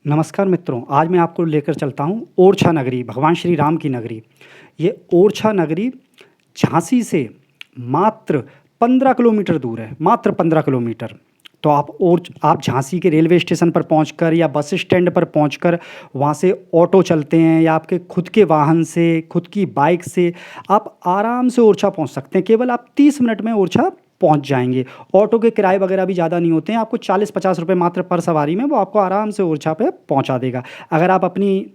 नमस्कार मित्रों, आज मैं आपको लेकर चलता हूँ ओरछा नगरी, भगवान श्री राम की नगरी। ये ओरछा नगरी झांसी से मात्र 15 किलोमीटर दूर है, मात्र 15 किलोमीटर। तो आप झांसी के रेलवे स्टेशन पर पहुंचकर या बस स्टैंड पर पहुंचकर वहां से ऑटो चलते हैं या आपके खुद के वाहन से, खुद की बाइक से आप आराम से ओरछा पहुंच सकते हैं। केवल आप 30 मिनट में ओरछा पहुंच जाएंगे। ऑटो के किराए वगैरह भी ज़्यादा नहीं होते हैं, आपको 40-50 रुपये मात्र पर सवारी में वो आपको आराम से ओरछा पे पहुंचा देगा। अगर आप अपनी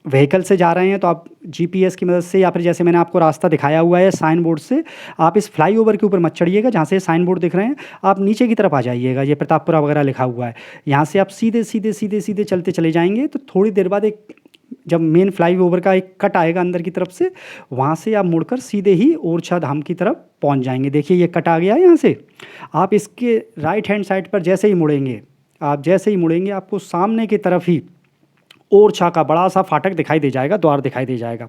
व्हीकल से जा रहे हैं तो आप जीपीएस की मदद से या फिर जैसे मैंने आपको रास्ता दिखाया हुआ है साइन बोर्ड से, आप इस फ्लाईओवर के ऊपर मत चढ़िएगा। जहाँ से साइन बोर्ड दिख रहे हैं आप नीचे की तरफ आ जाइएगा, ये प्रतापपुरा वगैरह लिखा हुआ है। यहाँ से आप सीधे सीधे सीधे सीधे चलते चले जाएंगे तो थोड़ी देर बाद एक जब मेन फ्लाईओवर का एक कट आएगा अंदर की तरफ से, वहाँ से आप मुड़कर सीधे ही ओरछा धाम की तरफ पहुँच जाएंगे। देखिए ये कट आ गया है यहाँ से। आप इसके राइट हैंड साइड पर जैसे ही मुड़ेंगे, आप जैसे ही मुड़ेंगे आपको सामने की तरफ ही ओरछा का बड़ा सा फाटक दिखाई दे जाएगा, द्वार दिखाई दे जाएगा।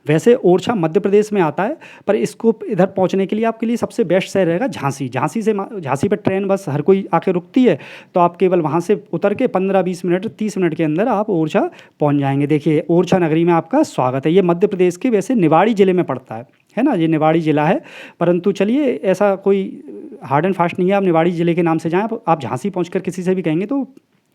वैसे ओरछा मध्य प्रदेश में आता है, पर इसको इधर पहुंचने के लिए आपके लिए सबसे बेस्ट शहर रहेगा झांसी। झांसी पर ट्रेन बस हर कोई आके रुकती है, तो आप केवल वहां से उतर के 15-20 मिनट 30 मिनट के अंदर आप ओरछा पहुंच जाएंगे। देखिए ओरछा नगरी में आपका स्वागत है। ये मध्य प्रदेश के वैसे निवाड़ी ज़िले में पड़ता है ना, ये निवाड़ी ज़िला है। परंतु चलिए ऐसा कोई हार्ड एंड फास्ट नहीं है, आप निवाड़ी ज़िले के नाम से जाएँ। आप झांसी पहुँच किसी से भी कहेंगे तो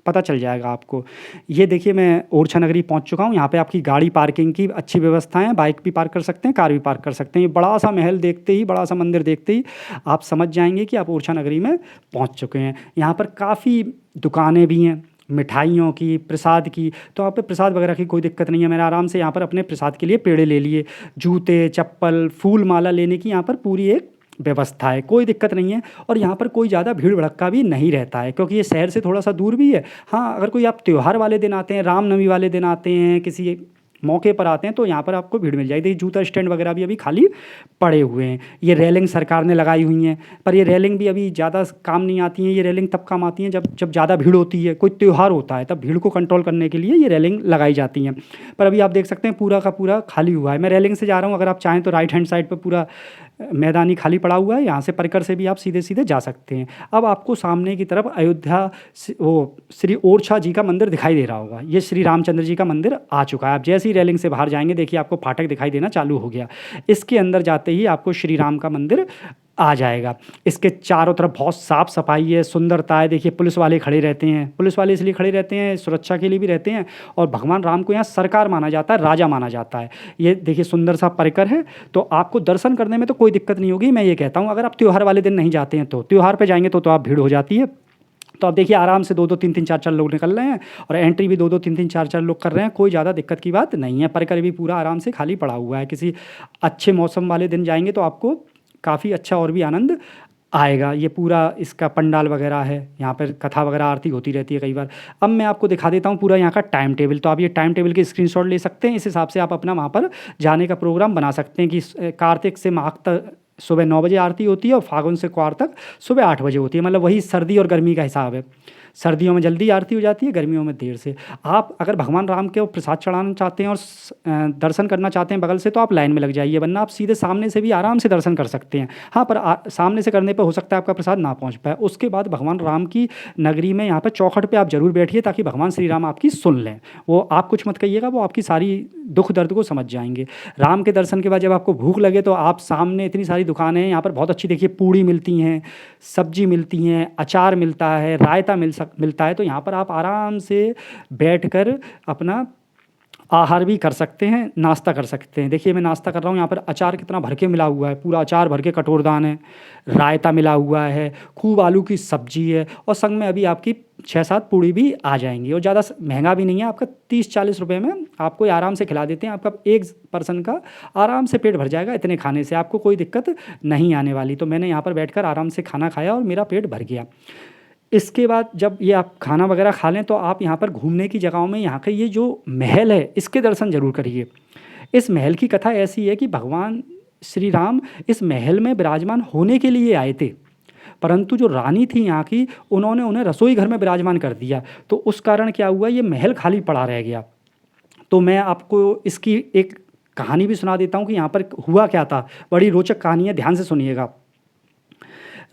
पता चल जाएगा आपको। ये देखिए मैं ओरछा नगरी पहुंच चुका हूँ। यहाँ पे आपकी गाड़ी पार्किंग की अच्छी व्यवस्था है, बाइक भी पार्क कर सकते हैं, कार भी पार्क कर सकते हैं। ये बड़ा सा महल देखते ही, बड़ा सा मंदिर देखते ही आप समझ जाएंगे कि आप ओरछा नगरी में पहुँच चुके हैं। यहाँ पर काफ़ी दुकानें भी हैं मिठाइयों की, प्रसाद की। तो आप पे प्रसाद वगैरह की कोई दिक्कत नहीं है। मैंने आराम से यहाँ पर अपने प्रसाद के लिए पेड़े ले लिए। जूते, चप्पल, फूल माला लेने की यहाँ पर पूरी एक व्यवस्था है, कोई दिक्कत नहीं है। और यहाँ पर कोई ज़्यादा भीड़ भड़क्का भी नहीं रहता है, क्योंकि ये शहर से थोड़ा सा दूर भी है। हाँ, अगर कोई आप त्यौहार वाले दिन आते हैं, रामनवमी वाले दिन आते हैं, किसी मौके पर आते हैं, तो यहाँ पर आपको भीड़ मिल जाएगी। जूता स्टैंड वगैरह भी अभी खाली पड़े हुए हैं। ये रेलिंग सरकार ने लगाई हुई हैं, पर ये रेलिंग भी अभी ज़्यादा काम नहीं आती हैं। ये रेलिंग तब काम आती हैं जब ज़्यादा भीड़ होती है, कोई त्यौहार होता है, तब भीड़ को कंट्रोल करने के लिए ये रेलिंग लगाई जाती हैं। पर अभी आप देख सकते हैं पूरा का पूरा खाली हुआ है। मैं रेलिंग से जा रहा हूँ, अगर आप चाहें तो राइट हैंड साइड पर पूरा मैदानी खाली पड़ा हुआ है। यहाँ से परिकर से भी आप सीधे सीधे जा सकते हैं। अब आपको सामने की तरफ अयोध्या वो श्री ओरछा जी का मंदिर दिखाई दे रहा होगा। ये श्री रामचंद्र जी का मंदिर आ चुका है। आप जैसे ही रेलिंग से बाहर जाएंगे, देखिए आपको फाटक दिखाई देना चालू हो गया। इसके अंदर जाते ही आपको श्री राम का मंदिर आ जाएगा। इसके चारों तरफ बहुत साफ़ सफाई है, सुंदरता है। देखिए पुलिस वाले खड़े रहते हैं। पुलिस वाले इसलिए खड़े रहते हैं, सुरक्षा के लिए भी रहते हैं। और भगवान राम को यहाँ सरकार माना जाता है, राजा माना जाता है। ये देखिए सुंदर सा परिकर है, तो आपको दर्शन करने में तो कोई दिक्कत नहीं होगी। मैं ये कहता हूँ अगर आप त्यौहार वाले दिन नहीं जाते हैं, तो त्यौहार पर जाएंगे तो आप भीड़ हो जाती है। तो आप देखिए आराम से 2-2 3-3 4-4 लोग निकल रहे हैं, और एंट्री भी 2-2 3-3 4-4 लोग कर रहे हैं। कोई ज़्यादा दिक्कत की बात नहीं है। परिकर भी पूरा आराम से खाली पड़ा हुआ है। किसी अच्छे मौसम वाले दिन जाएंगे तो आपको काफ़ी अच्छा और भी आनंद आएगा। ये पूरा इसका पंडाल वगैरह है, यहाँ पर कथा वगैरह आरती होती रहती है कई बार। अब मैं आपको दिखा देता हूँ पूरा यहाँ का टाइम टेबल। तो आप ये टाइम टेबल के स्क्रीनशॉट ले सकते हैं। इस हिसाब से आप अपना वहाँ पर जाने का प्रोग्राम बना सकते हैं कि कार्तिक से माघ तक सुबह 9 बजे आरती होती है, और फागुन से क्वार तक सुबह 8 बजे होती है। मतलब वही सर्दी और गर्मी का हिसाब है। सर्दियों में जल्दी आरती हो जाती है, गर्मियों में देर से। आप अगर भगवान राम के प्रसाद चढ़ाना चाहते हैं और दर्शन करना चाहते हैं बगल से, तो आप लाइन में लग जाइए, वरना आप सीधे सामने से भी आराम से दर्शन कर सकते हैं। हाँ, पर सामने से करने पर हो सकता है आपका प्रसाद ना पहुंच पाए। उसके बाद भगवान राम की नगरी में यहाँ पर चौखट पर आप जरूर बैठिए, ताकि भगवान श्री राम आपकी सुन लें। वो आप कुछ मत कहिएगा, वो आपकी सारी दुख दर्द को समझ जाएंगे। राम के दर्शन के बाद जब आपको भूख लगे, तो आप सामने इतनी सारी दुकानें हैं यहाँ पर बहुत अच्छी। देखिए पूड़ी मिलती हैं, सब्जी मिलती हैं, अचार मिलता है, रायता मिलता है। तो यहाँ पर आप आराम से बैठकर अपना आहार भी कर सकते हैं, नाश्ता कर सकते हैं। देखिए मैं नाश्ता कर रहा हूँ। यहाँ पर अचार कितना भर के मिला हुआ है, पूरा अचार भर के कटोरदान है। रायता मिला हुआ है, खूब आलू की सब्जी है, और संग में अभी आपकी 6-7 पूड़ी भी आ जाएंगी। और ज़्यादा महंगा भी नहीं है, आपका 30-40 रुपये में आपको आराम से खिला देते हैं। आपका एक पर्सन का आराम से पेट भर जाएगा। इतने खाने से आपको कोई दिक्कत नहीं आने वाली। तो मैंने यहाँ पर बैठकर आराम से खाना खाया और मेरा पेट भर गया। इसके बाद जब ये आप खाना वगैरह खा लें, तो आप यहाँ पर घूमने की जगहों में यहाँ का ये जो महल है, इसके दर्शन ज़रूर करिए। इस महल की कथा ऐसी है कि भगवान श्री राम इस महल में विराजमान होने के लिए आए थे, परंतु जो रानी थी यहाँ की, उन्होंने उन्हें रसोई घर में विराजमान कर दिया। तो उस कारण क्या हुआ, ये महल खाली पड़ा रह गया। तो मैं आपको इसकी एक कहानी भी सुना देता हूँ कि यहाँ पर हुआ क्या था। बड़ी रोचक कहानी है, ध्यान से सुनिएगा।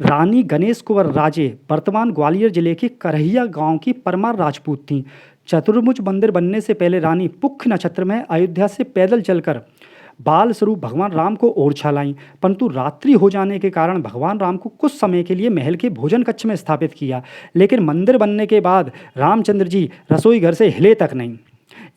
रानी गणेश कुंवर राजे वर्तमान ग्वालियर जिले के करहिया गांव की परमार राजपूत थीं। चतुर्भुज मंदिर बनने से पहले रानी पुष्य नक्षत्र में अयोध्या से पैदल चलकर बाल स्वरूप भगवान राम को ओरछा लाईं, परंतु रात्रि हो जाने के कारण भगवान राम को कुछ समय के लिए महल के भोजन कक्ष में स्थापित किया। लेकिन मंदिर बनने के बाद रामचंद्र जी रसोई घर से हिले तक नहीं।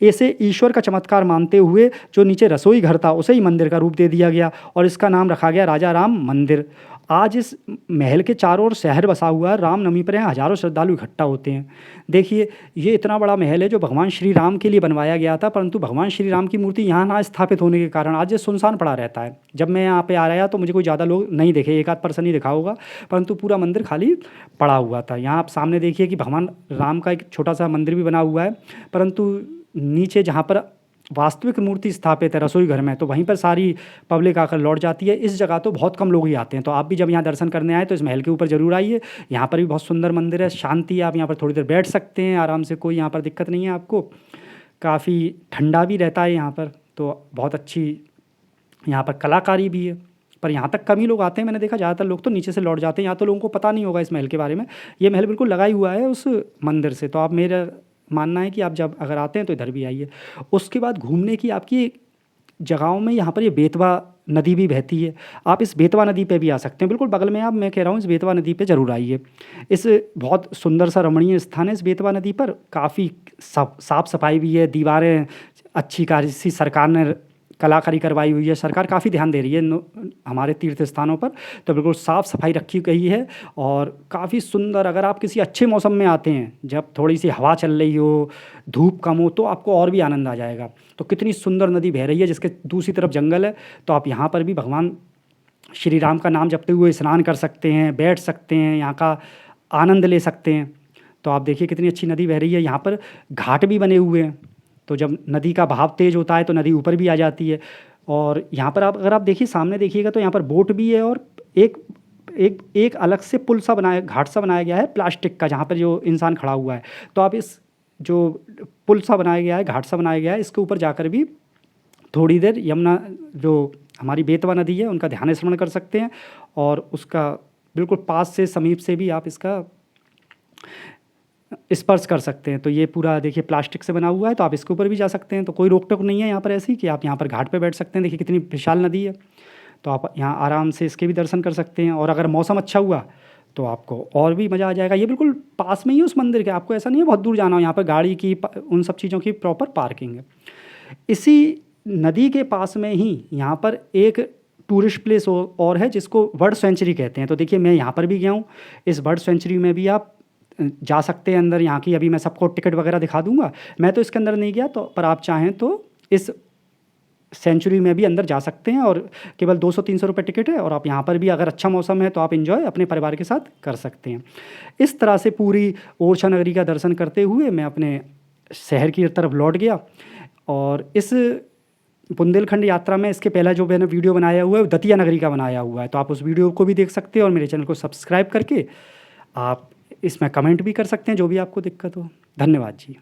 इसे ईश्वर का चमत्कार मानते हुए जो नीचे रसोई घर था उसे ही मंदिर का रूप दे दिया गया और इसका नाम रखा गया राजा राम मंदिर। आज इस महल के चारों ओर शहर बसा हुआ है। रामनवमी पर यहाँ हजारों श्रद्धालु इकट्ठा होते हैं। देखिए, ये इतना बड़ा महल है जो भगवान श्री राम के लिए बनवाया गया था, परंतु भगवान श्री राम की मूर्ति यहाँ ना स्थापित होने के कारण आज ये सुनसान पड़ा रहता है। जब मैं यहाँ पे आ रहा तो मुझे कोई ज़्यादा लोग नहीं दिखे, एक आध पर्सन ही दिखा होगा, परंतु पूरा मंदिर खाली पड़ा हुआ था। यहाँ आप सामने देखिए कि भगवान राम का एक छोटा सा मंदिर भी बना हुआ है, परंतु नीचे जहाँ पर वास्तविक मूर्ति स्थापित है रसोई घर में, तो वहीं पर सारी पब्लिक आकर लौट जाती है। इस जगह तो बहुत कम लोग ही आते हैं। तो आप भी जब यहाँ दर्शन करने आए तो इस महल के ऊपर ज़रूर आइए। यहाँ पर भी बहुत सुंदर मंदिर है, शांति है, आप यहाँ पर थोड़ी देर बैठ सकते हैं आराम से, कोई यहाँ पर दिक्कत नहीं है आपको। काफ़ी ठंडा भी रहता है यहाँ पर, तो बहुत अच्छी यहाँ पर कलाकारी भी है। पर यहाँ तक कम ही लोग आते हैं, मैंने देखा ज़्यादातर लोग तो नीचे से लौट जाते हैं। यहाँ तो लोगों को पता नहीं होगा इस महल के बारे में। ये महल बिल्कुल लगा ही हुआ है उस मंदिर से। तो आप, मेरा मानना है कि आप जब अगर आते हैं तो इधर भी आइए। उसके बाद घूमने की आपकी जगहों में यहाँ पर ये बेतवा नदी भी बहती है। आप इस बेतवा नदी पे भी आ सकते हैं, बिल्कुल बगल में। आप, मैं कह रहा हूँ, इस बेतवा नदी पे ज़रूर आइए। इस बहुत सुंदर सा रमणीय स्थान है इस बेतवा नदी पर। काफ़ी साफ सफाई भी है, दीवारें अच्छी कारी सी सरकार ने कलाकारी करवाई हुई है। सरकार काफ़ी ध्यान दे रही है हमारे तीर्थ स्थानों पर, तो बिल्कुल साफ़ सफाई रखी गई है और काफ़ी सुंदर। अगर आप किसी अच्छे मौसम में आते हैं, जब थोड़ी सी हवा चल रही हो, धूप कम हो, तो आपको और भी आनंद आ जाएगा। तो कितनी सुंदर नदी बह रही है जिसके दूसरी तरफ जंगल है। तो आप यहाँ पर भी भगवान श्री राम का नाम जपते हुए स्नान कर सकते हैं, बैठ सकते हैं, यहाँ का आनंद ले सकते हैं। तो आप देखिए कितनी अच्छी नदी बह रही है। यहाँ पर घाट भी बने हुए हैं, तो जब नदी का बहाव तेज़ होता है तो नदी ऊपर भी आ जाती है। और यहाँ पर आप, अगर आप देखिए सामने देखिएगा तो यहाँ पर बोट भी है और एक एक एक अलग से पुल सा बनाया, घाट सा बनाया गया है प्लास्टिक का, जहाँ पर जो इंसान खड़ा हुआ है। तो आप इस जो पुल सा बनाया गया है, घाट सा बनाया गया है, इसके ऊपर जाकर भी थोड़ी देर यमुना, जो हमारी बेतवा नदी है, उनका ध्यान स्मरण कर सकते हैं। और उसका बिल्कुल पास से, समीप से भी आप इसका स्पर्श कर सकते हैं। तो ये पूरा देखिए प्लास्टिक से बना हुआ है, तो आप इसके ऊपर भी जा सकते हैं। तो कोई रोक टोक नहीं है यहाँ पर ऐसी कि आप यहाँ पर घाट पे बैठ सकते हैं। देखिए कितनी विशाल नदी है, तो आप यहाँ आराम से इसके भी दर्शन कर सकते हैं। और अगर मौसम अच्छा हुआ तो आपको और भी मज़ा आ जाएगा। ये बिल्कुल पास में ही है उस मंदिर के, आपको ऐसा नहीं है बहुत दूर जाना हो। यहाँ पर गाड़ी की, उन सब चीज़ों की प्रॉपर पार्किंग है। इसी नदी के पास में ही यहाँ पर एक टूरिस्ट प्लेस और है जिसको बर्ड सेंचुरी कहते हैं। तो देखिए मैं यहाँ पर भी गया हूँ। इस बर्ड सेंचुरी में भी आप जा सकते हैं अंदर। यहाँ की अभी मैं सबको टिकट वगैरह दिखा दूंगा। मैं तो इसके अंदर नहीं गया, तो पर आप चाहें तो इस सेंचुरी में भी अंदर जा सकते हैं और केवल 200-300 रुपये टिकट है। और आप यहाँ पर भी अगर अच्छा मौसम है तो आप एंजॉय अपने परिवार के साथ कर सकते हैं। इस तरह से पूरी ओरछा नगरी का दर्शन करते हुए मैं अपने शहर की तरफ लौट गया। और इस बुंदेलखंड यात्रा में इसके पहला जो मैंने वीडियो बनाया हुआ है वो दतिया नगरी का बनाया हुआ है, तो आप उस वीडियो को भी देख सकते हैं। और मेरे चैनल को सब्सक्राइब करके आप इसमें कमेंट भी कर सकते हैं जो भी आपको दिक्कत हो। धन्यवाद जी।